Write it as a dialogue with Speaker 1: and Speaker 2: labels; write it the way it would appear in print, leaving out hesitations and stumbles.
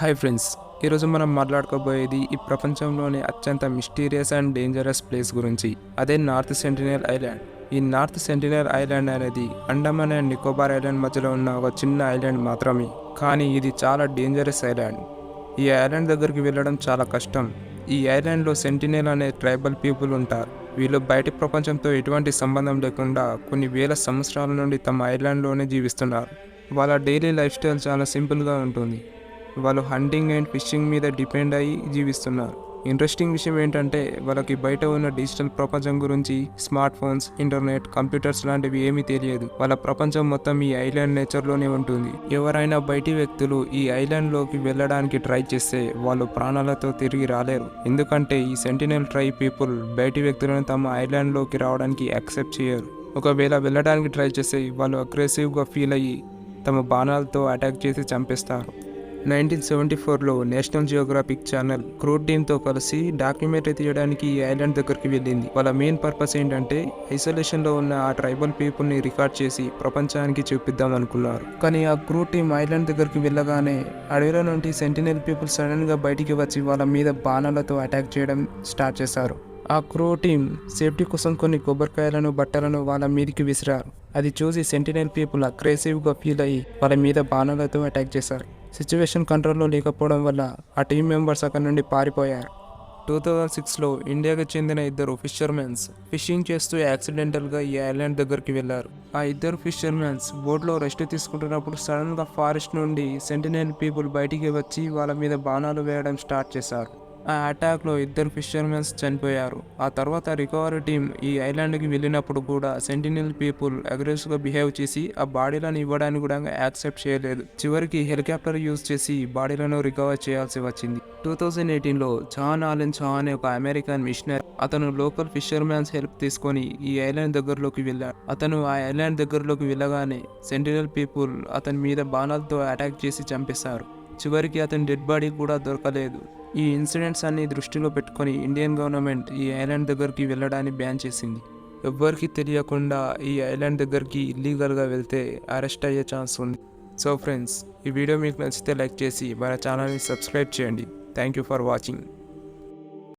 Speaker 1: Hi friends, ఈరోజు మనం మాట్లాడుకోబోయేది ఈ ప్రపంచంలోనే అత్యంత మిస్టీరియస్ అండ్ డేంజరస్ ప్లేస్ గురించి. అదే నార్త్ సెంటినల్ ఐలాండ్. ఈ నార్త్ సెంటినల్ ఐలాండ్ అనేది అండమాన్ అండ్ నికోబార్ ఐలాండ్ మధ్యలో ఉన్న ఒక చిన్న ఐలాండ్ మాత్రమే. కానీ ఇది చాలా డేంజరస్ ఐలాండ్. ఈ ఐలాండ్ దగ్గరికి వెళ్ళడం చాలా కష్టం. ఈ ఐలాండ్లో సెంటినల్ అనే ట్రైబల్ పీపుల్ ఉంటారు. వీళ్ళు బయటి ప్రపంచంతో ఎటువంటి సంబంధం లేకుండా కొన్ని వేల సంవత్సరాల నుండి తమ ఐలాండ్లోనే జీవిస్తున్నారు. వాళ్ళ డైలీ లైఫ్ స్టైల్ చాలా సింపుల్గా ఉంటుంది. వాళ్ళు హంటింగ్ అండ్ ఫిషింగ్ మీద డిపెండ్ అయ్యి జీవిస్తున్నారు. ఇంట్రెస్టింగ్ విషయం ఏంటంటే వాళ్ళకి బయట ఉన్న డిజిటల్ ప్రపంచం గురించి, స్మార్ట్ ఫోన్స్, ఇంటర్నెట్, కంప్యూటర్స్ లాంటివి ఏమీ తెలియదు. వాళ్ళ ప్రపంచం మొత్తం ఈ ఐలాండ్ నేచర్లోనే ఉంటుంది. ఎవరైనా బయటి వ్యక్తులు ఈ ఐలాండ్లోకి వెళ్ళడానికి ట్రై చేస్తే వాళ్ళు ప్రాణాలతో తిరిగి రాలేరు. ఎందుకంటే ఈ సెంటినల్ ట్రైబ్ పీపుల్ బయటి వ్యక్తులను తమ ఐలాండ్లోకి రావడానికి యాక్సెప్ట్ చేయరు. ఒకవేళ వెళ్ళడానికి ట్రై చేస్తే వాళ్ళు అగ్రెసివ్గా ఫీల్ అయ్యి తమ బాణాలతో అటాక్ చేసి చంపేస్తారు. 1974లో నేషనల్ జియోగ్రాఫిక్ ఛానల్ క్రూ టీమ్తో కలిసి డాక్యుమెంటరీ తీయడానికి ఈ ఐలాండ్ దగ్గరికి వెళ్ళింది. వాళ్ళ మెయిన్ పర్పస్ ఏంటంటే ఐసోలేషన్లో ఉన్న ఆ ట్రైబల్ పీపుల్ని రికార్డ్ చేసి ప్రపంచానికి చూపిద్దాం అనుకున్నారు. కానీ ఆ క్రూ టీమ్ ఐలాండ్ దగ్గరికి వెళ్ళగానే అడవిలో నుండి సెంటినల్ పీపుల్ సడన్గా బయటికి వచ్చి వాళ్ళ మీద బాణాలతో అటాక్ చేయడం స్టార్ట్ చేశారు. ఆ క్రూ టీమ్ సేఫ్టీ కోసం కొన్ని కొబ్బరికాయలను, బట్టలను వాళ్ళ మీదకి విసిరారు. అది చూసి సెంటినల్ పీపుల్ అగ్రెసివ్గా ఫీల్ అయ్యి వాళ్ళ మీద బాణాలతో అటాక్ చేశారు. సిచ్యువేషన్ కంట్రోల్లో లేకపోవడం వల్ల ఆ టీం మెంబర్స్ అక్కడి నుండి పారిపోయారు. 2006లో ఇండియాకి చెందిన ఇద్దరు ఫిషర్మెన్స్ ఫిషింగ్ చేస్తూ యాక్సిడెంటల్గా ఈ ఐలాండ్ దగ్గరికి వెళ్లారు. ఆ ఇద్దరు ఫిషర్మెన్స్ బోట్లో రెస్ట్ తీసుకుంటున్నప్పుడు సడన్గా ఫారెస్ట్ నుండి సెంటినల్ పీపుల్ బయటికి వచ్చి వాళ్ళ మీద బాణాలు వేయడం స్టార్ట్ చేశారు. ఆ అటాక్లో ఇద్దరు ఫిషర్మెన్స్ చనిపోయారు. ఆ తర్వాత రికవరీ టీం ఈ ఐలాండ్కి వెళ్ళినప్పుడు కూడా సెంటినల్ పీపుల్ అగ్రెసివ్గా బిహేవ్ చేసి ఆ బాడీలను ఇవ్వడానికి కూడా యాక్సెప్ట్ చేయలేదు. చివరికి హెలికాప్టర్ యూజ్ చేసి బాడీలను రికవర్ చేయాల్సి వచ్చింది. 2018లో జాన్ ఆలెన్ చా అనే ఒక అమెరికన్ మిషనరీ అతను లోకల్ ఫిషర్మెన్స్ హెల్ప్ తీసుకొని ఈ ఐలాండ్ దగ్గరలోకి వెళ్ళాడు. అతను ఆ ఐలాండ్ దగ్గరలోకి వెళ్ళగానే సెంటినల్ పీపుల్ అతని మీద బాణాలతో అటాక్ చేసి చంపేశారు. చివరికి అతని డెడ్ బాడీ కూడా దొరకలేదు. ఈ ఇన్సిడెంట్స్ అన్ని దృష్టిలో పెట్టుకొని ఇండియన్ గవర్నమెంట్ ఈ ఐలాండ్ దగ్గరికి వెళ్ళడాన్ని బ్యాన్ చేసింది. ఎవ్వరికీ తెలియకుండా ఈ ఐలాండ్ దగ్గరికి ఇల్లీగల్గా వెళ్తే అరెస్ట్ అయ్యే ఛాన్స్ ఉంది. సో ఫ్రెండ్స్, ఈ వీడియో మీకు నచ్చితే లైక్ చేసి మన ఛానల్ని సబ్స్క్రైబ్ చేయండి. Thank you for watching.